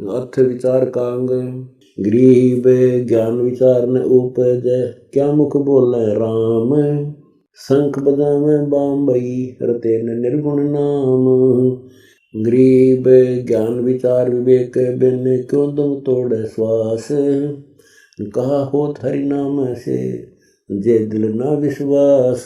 अर्थ विचार कांग। गरीब ज्ञान विचार न उपज, क्या मुख बोले राम। शंख बजावे बाम्बई, रते न निर्गुण नाम। गरीब ज्ञान विचार विवेक बिन, क्यों दम तोड़े श्वास। कहा होत हरि नाम से, जे दिल ना विश्वास।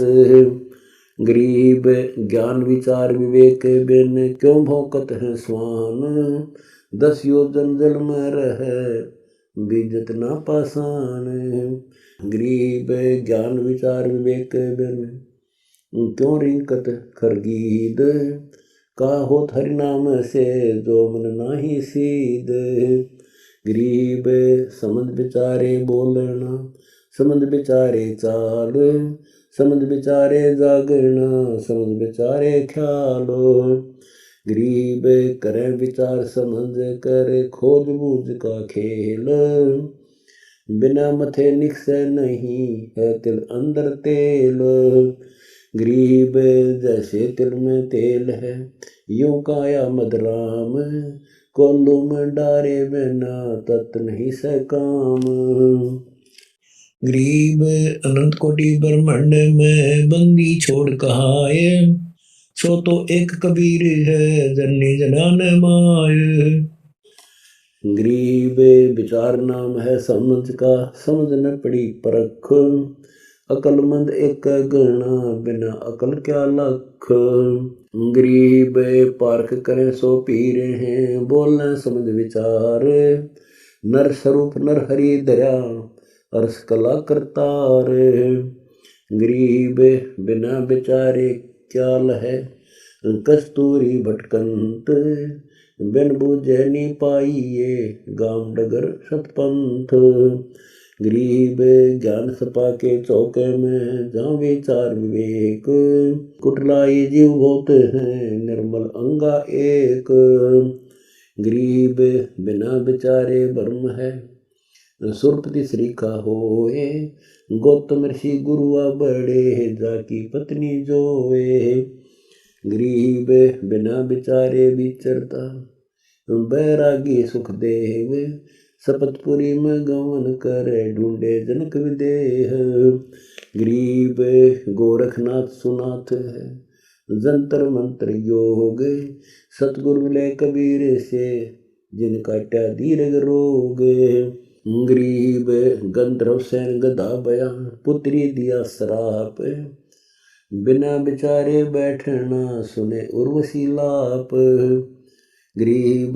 गरीब ज्ञान विचार विवेक बिन, क्यों भौंकत है स्वान। 10 योजन जल में रहे, बीजत ना पासान। गरीब ज्ञान विचार विवेक बिन, क्यों रिंकत खरगीद। का होत हरि नाम से, जो मन नाही सीध। गरीब समझ विचारे बोलना, समझ विचारे चाल। समझ विचारे जागना, समझ विचारे ख्याल। गरीब करे विचार समझ कर, खोज बूझ का खेल। बिना मथे निकसे नहीं है तिल अंदर तेल। गरीब जैसे तिल में तेल है, यूं काया मदराम। कोल्लू में डारे बिना तत् नहीं से काम। गरीब अनंत कोटि ब्रह्मांड में, बंदी छोड़ कहाए। सो तो एक कबीर है, जननी जनान माय। गरीब विचार नाम है समझ का, समझ न पड़ी परख। अकलमंद एक गणा, बिना अकल क्या लख। गरीब पारख करें सो पीर हैं, बोलना समझ विचार। नर स्वरूप नर हरि दया, अर्श कला करतार। गरीब बिना विचारे क्या लहे, कस्तूरी भटकंत। बिन बूझे नी पाइये, गाम डगर सतपंथ। गरीब ज्ञान सपा के चौके में, जहाँ विचार विवेक। कुटलाई जीव बहुत है, निर्मल अंगा एक। गरीब बिना विचारे ब्रह्म है, सुरपति श्री का होए। गौतम ऋषि गुरुआ बड़े, जाकी पत्नी जोए। गरीब बिना विचारे विचरता, बैरागी सुखदेव। सपतपुरी में गमन करे, ढूंढे जनक विदेह। गरीब गोरखनाथ सुनाथ है, जंतर मंत्र योग। सतगुरु मिले कबीर से, जिन काटा दीर्घ रोग। गरीब गंधर्व सैन गधा बयान, पुत्री दिया श्राप। बिना विचारे बैठना, सुने उर्वशी लाप। गरीब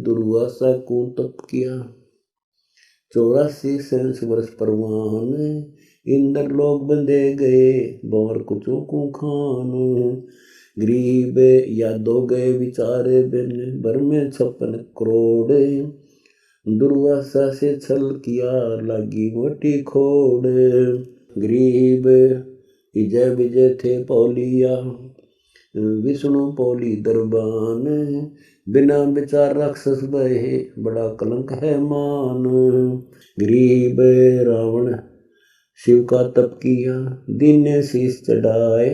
दुर्वासा को तप किया, 84 सहस्र वर्ष परवान। इंद्र लोग बंधे गए, बंवर कुचों को खान। गरीब यादो गए विचार बिन, भर में 56 करोड़। दुर्वासा से छल किया, लगी मोटी खोड़। गरीब विजय विजय थे पौलिया, विष्णु पौली दरबान। बिना विचार राक्षस बहे, बड़ा कलंक है मान। गरीब रावण शिव का तप किया, दिन ने शीश चढ़ाए।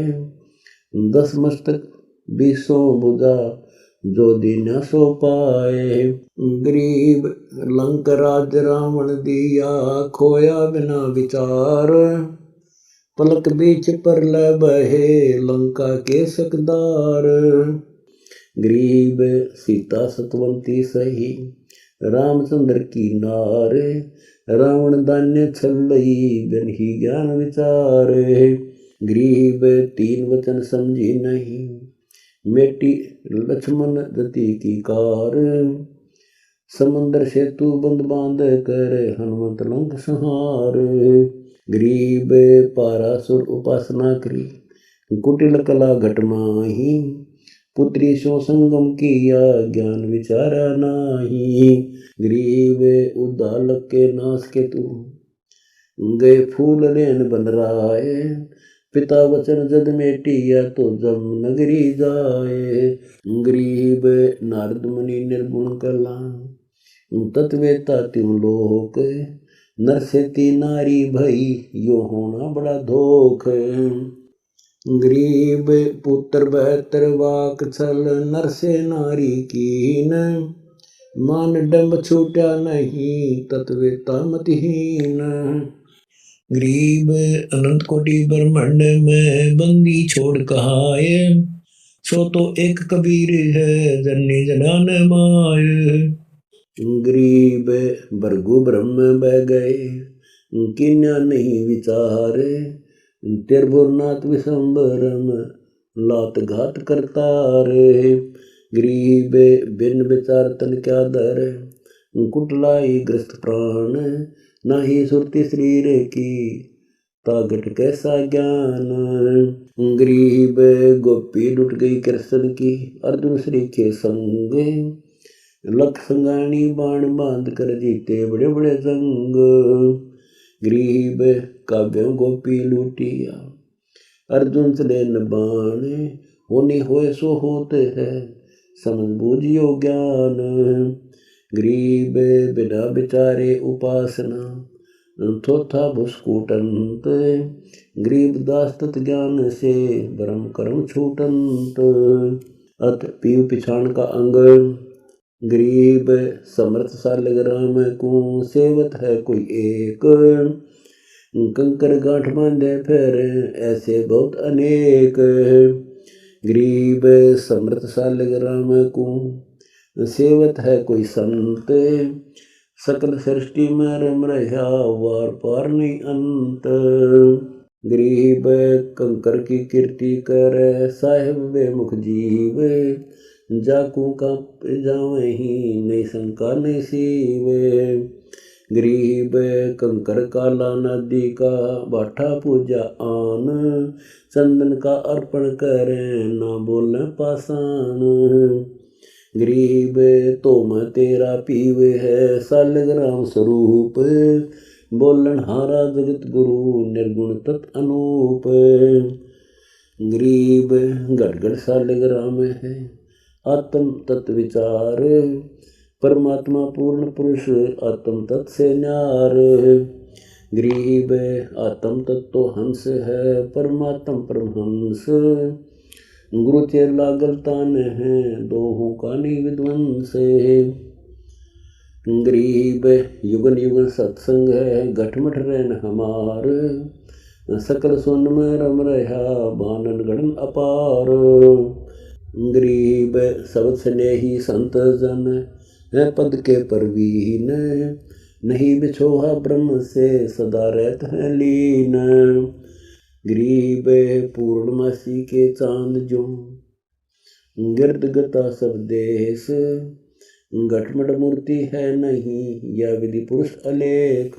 10 मस्तक 20 भुजा, जो दिन सो पाए। गरीब लंक राज रावण दिया, खोया बिना विचार। पलक बीच पर ल बहे, लंका के सकदार। गरीब सीता सतवंती सही, रामचंद्र की नार। रावण दान्य छलई, बिन ही ज्ञान विचार। गरीब 3 वचन समझी नहीं, मेटी लक्ष्मण जति की कार। समुद्र सेतु बंद बांध कर, हनुमत लंक संहार। गरीब पारासुर उपासना करी, कुटिल कला घट माही। पुत्री सो संगम किया, ज्ञान विचारा नाही। गरीब उद्दालक के नाश के तू, गए फूल लेन बन राय। पिता वचन जद मेटिया, तो जम नगरी जाए। गरीब नारद मुनि निर्गुण कला, तत्वेता त्यों लोक। नर से ती नारी भई, यो होना बड़ा धोख। गरीब पुत्र 72 वाक छल, नर से नारी कीन। मान डंब छूटा नहीं तत्वेता मतिहीन। गरीब अनंत कोटि ब्रह्मांड में बंदी छोड़ कहाए, सो तो एक कबीर है जननी जनान माय। गरीब भरगु ब्रह्म बह गए किन्या नहीं विचारे, तिरभुरनाथ विशंबरम लात घात करता रे। गरीब बिन विचार तन क्या दर, कुटलाई ग्रस्त प्राण, नाही सुरती शरीर की तागट कैसा ज्ञान। गरीब गोपी लुट गई कृष्ण की अर्जुन श्री के संग, लख संगानी बाण बांध कर जीते बड़े बड़े जंग। गरीब काव्यों गोपी लूटिया अर्जुन चले न बाण, होनी होए सो होते है समझ बूझियो ज्ञान। गरीब बिना विचारे उपासना, थोथा भुस्कूटंत, गरीब दास तत् ज्ञान से ब्रह्म कर्म छूटंत। अर्थ पीव पिछाण का अंग। गरीब समर्थ सालग राम को सेवत है कोई एक, कंकर गांठ बांधे फिर ऐसे बहुत अनेक। गरीब समर्थ सालग राम को सेवत है कोई संत, सकल सृष्टि में रम रहा वार पार नहीं अंत। गरीब कंकर की कीर्ति कर साहिब वे मुख जीव, जाकू का जावे ही नहीं शंका नहीं सीवे। गरीब कंकर काला नदी का बाठा पूजा आन, चंदन का अर्पण करे ना बोले पाषाण। गरीब तो मैं तेरा पीवे है सालग राम स्वरूप, बोलन हारा जगत गुरु निर्गुण तत् अनूप। गरीब गड़गड़ सालग राम है आत्म तत्व विचार, परमात्मा पूर्ण पुरुष आत्म तत् से न्यार। गरीब आत्म तत्व हंस है परमात्म परमहंस, गुरु चेर लागल तान है दोहों का नहीं विध्वंस। गरीब युगन युगन सत्संग है घटमठ रहन हमार, सकल सुन में रम रहा बानन गणन अपार। गरीब सब स्नेही संत जन है पद के परवीन, नहीं बिछोहा ब्रह्म से सदा रहत है लीन। गरीब पूर्णमासी के चांद जो गिरद गता सब देश, घटमट मूर्ति है नहीं या विधि पुरुष अलेख।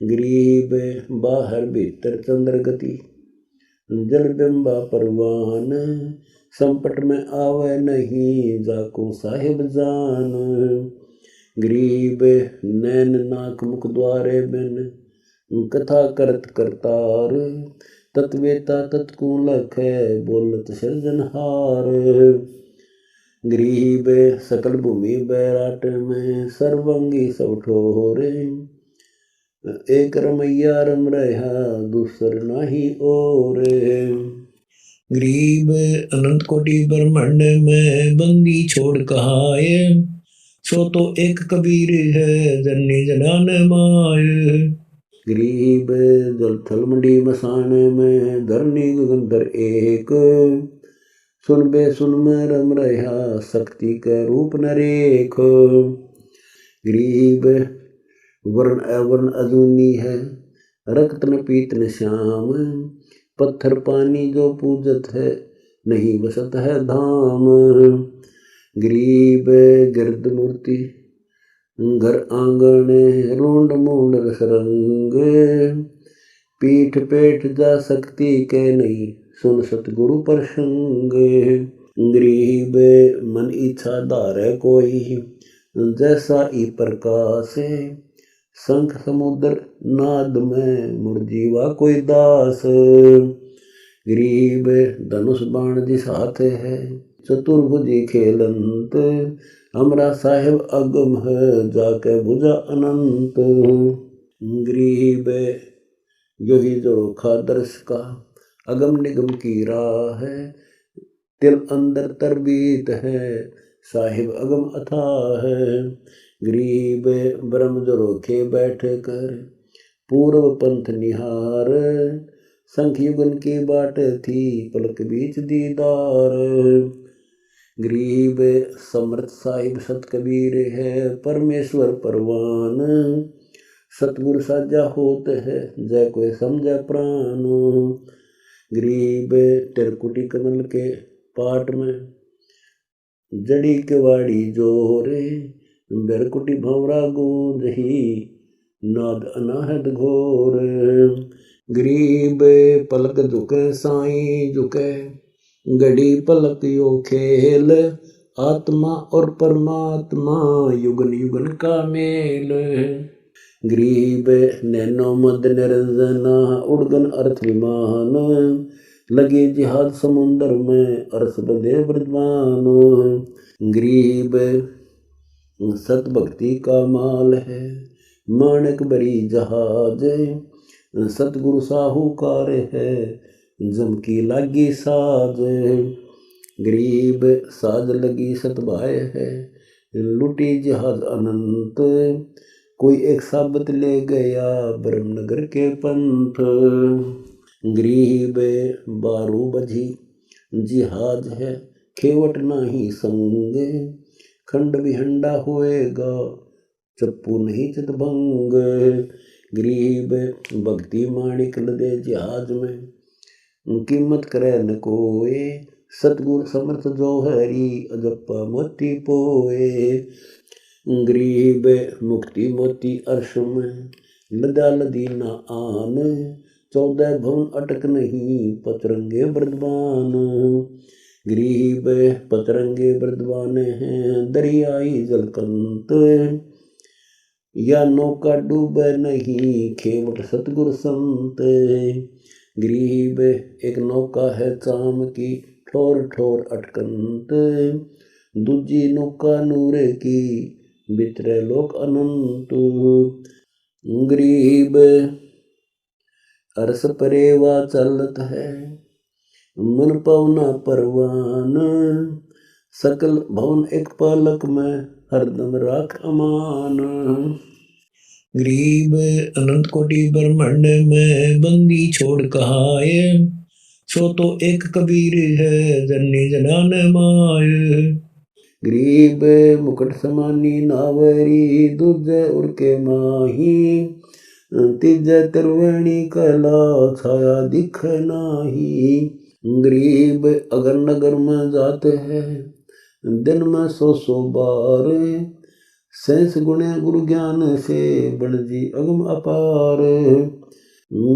गरीब बाहर भीतर चंद्र गति जल बिंबा परवान, संपट में आवे नहीं जाको साहिब जान। गरीब नैन नाक मुख द्वारे बिन कथा करत करतार, तत्वेता तत्कूलक है बोलत सृजनहार। गरीब सकल भूमि बैराट में सर्वंगी सब ठोरे, एक रमैया रम रहा दूसर नाही और। गरीब अनंत कोटि ब्रह्मांड में बंदी छोड़ कहाए, सो तो एक कबीर है जननी जनान माय। गरीब जल थल मंडी मसान में धरनी गगनधर एक, सुन बे सुन में रम रहा शक्ति के रूप नरेख। गरीब वर्ण अवर्ण अजूनी है रक्त न पीत न श्याम, पत्थर पानी जो पूजत है नहीं बसत है धाम। गरीब गिरद मूर्ति घर आंगन रूंड मूंड रसरंग, पीठ पेठ जा सकती के नहीं सुन सतगुरु प्रसंग। गरीब मन इच्छा धारे कोई जैसा ई प्रकाश, शंख समुद्र नाद में मुरजीवा कोई दास। गरीब धनुष बाण जिस हाथ है चतुर्भुजी खेलंत, हमरा साहेब अगम है जाके बुझा अनंत। गरीब यही जो खादर्श का अगम निगम की राह है, तिल अंदर तरबीत है साहिब अगम अथाह। गरीब ब्रह्म जोरोखे बैठ कर पूर्व पंथ निहार। संख युगन की बाट थी पलक बीच दीदार। गरीब समर्थ साहिब सत कबीर है परमेश्वर परवान। सतगुरु साजा होत है जय कोई समझे प्राण। गरीब तिरकुटी कमल के पाट में जड़ी केवाड़ी जोरे। बेरकुटी भंवरा गूंज ही नाद अनाहत घोर। गरीब पलक झुके साईं झुके घड़ी पलक यो खेल। आत्मा और परमात्मा युगन युगन का मेल। गरीब नैनो मद निरंजना उड़गन अर्थ विमान। लगे जिहाद समुंदर में अरस बंधे ब्रजमान। गरीब सत भक्ति का माल है माणक बरी जहाज। सतगुरु साहूकार है जम की लागी साज। गरीब साज लगी सतभाय है लुटी जहाज अनंत। कोई एक साबत ले गया ब्रह्मनगर के पंथ। गरीब बारू बजी जिहाज है खेवट नाही संग। खंड विहंडा होएगा चप्पू नहीं चितभंग। गरीब भक्ति माणिक लदे जहाज में कीमत करे न कोए। सतगुर समर्थ जो हरी अजप्पा मोती पोए। गरीब मुक्ति मोती अर्श में लदा लदी न आन। 14 भवन अटक नहीं पतरंगे बृदबान। गरीब पतरंगे बृदबान हैं दरियाई जलकंत। या नौका डूबे नहीं खेवट सतगुर संत। गरीब एक नौका है चाम की ठोर ठोर अटकंत। दूजी नौका नूर की बितरे लोक अनंत। गरीब अरस परेवा चलत है मन पवना परवान। सकल भवन एक पलक में हरदम राख अमान। गरीब अनंत कोटि ब्रह्मांड में बंदी छोड़ कहाए। सो तो एक कबीर है जन्नी जनान माय। गरीब मुकुट समानी नावरी दूजे उड़के माही। तीजे त्रिवेणी कला छाया दिख नाही। गरीब अगर नगर में जाते हैं दिन में 100 बार। सेंस गुणे गुरु ज्ञान से बणजी अगम अपार।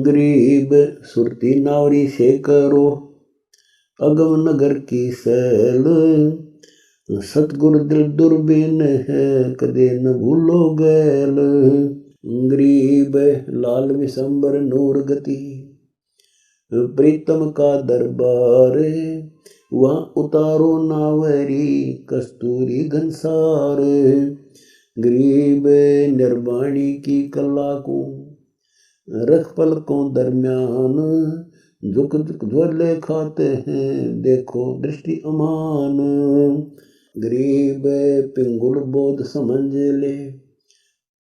गरीब सुरती नावरी से करो अगम नगर की सैल। सतगुरु दिल दुर्बीन है कदे न भूलो गैल। गरीब लाल विशंबर नूर गति प्रीतम का दरबार। वहाँ उतारो नावरी कस्तूरी घनसार। गरीब निर्वाणी की कला को रख पलकों दरमियान। झुक झुक झोले खाते हैं देखो दृष्टि अमान। गरीब पिंगुल बोध समझ ले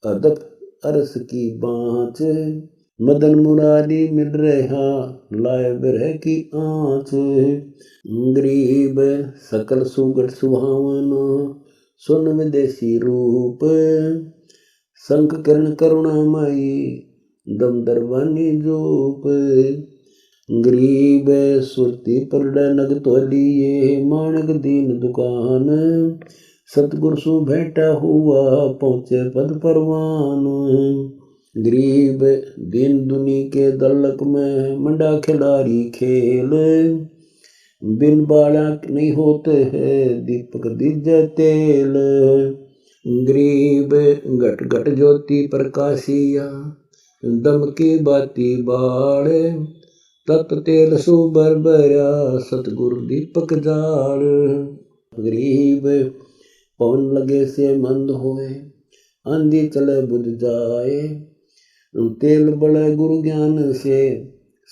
अदब अरस की बाँच। मदन मुरारी मिल रहा लाए बिरह की आँच। गरीब सकल सुगढ़ सुहावना सुन विदेशी रूप। संख किरण करुणामयी दम दरबानी जोप। गरीब सुरती परड नग तोलिए माणक दीन दुकान। सतगुर सु भेंटा हुआ पहुँचे पद परवान। गरीब दिन दुनी के दलक में मंडा खिलाड़ी खेल। बिन बाला नहीं होते हैं दीपक दीजे तेल। गरीब घट घट ज्योति प्रकाशिया दम की बाती बाड़। तत तेल सुबर बरा सतगुरु दीपक जाड़। गरीब पवन लगे से मंद होए आंधी चले बुझ जाए। तेल बड़े गुरु ज्ञान से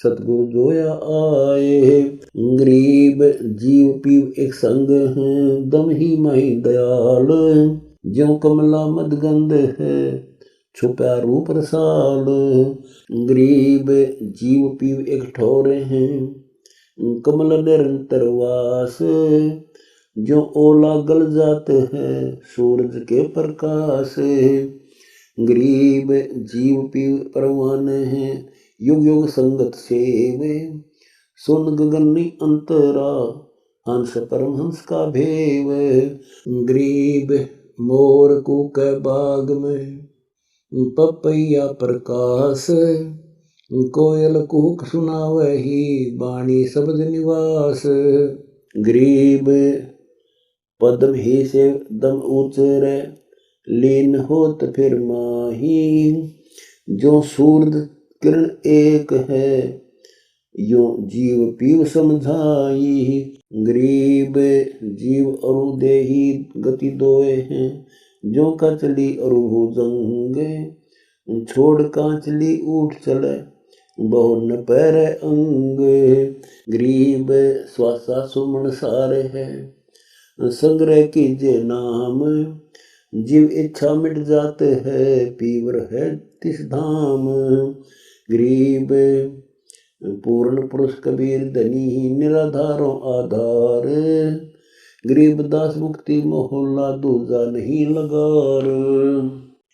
सतगुरु जोया आए। गरीब जीव पीव एक संग है, दम ही मही दयाल, ज्यों कमला मदगंध है, छुपा रूप रसाल। गरीब जीव पीव एक ठोरे हैं, कमल निरंतर वास, जो ओला गल जाते हैं, सूरज के प्रकाश। गरीब जीव पीव परवान है, युग युग संगत सेवे, सुन गगनी अंतरा, हंस परमहंस का भेव। गरीब मोर कूक बाग में, पपैया प्रकाश, कोयल कूक सुनावही, बाणी शब्द निवास। गरीब पद्म ही से दम उचरे, लीन होत फिर माही, जो सूरज किरण एक है, यो जीव पीव समझाई। गरीब जीव अरु देही गति दोए हैं, जो कचली अरु भुजंगे, छोड़ कांचली उठ चले, बहु न पैरे अंग। गरीब श्वासा सुमन सारे है, संग्रह कीजिए नाम, जीव इच्छा मिट जाते है, पीवर है तिस धाम। गरीब पूर्ण पुरुष कबीर धनी, निराधारों आधार, गरीब दास मुक्ति मोहल्ला दूजा नहीं लगार।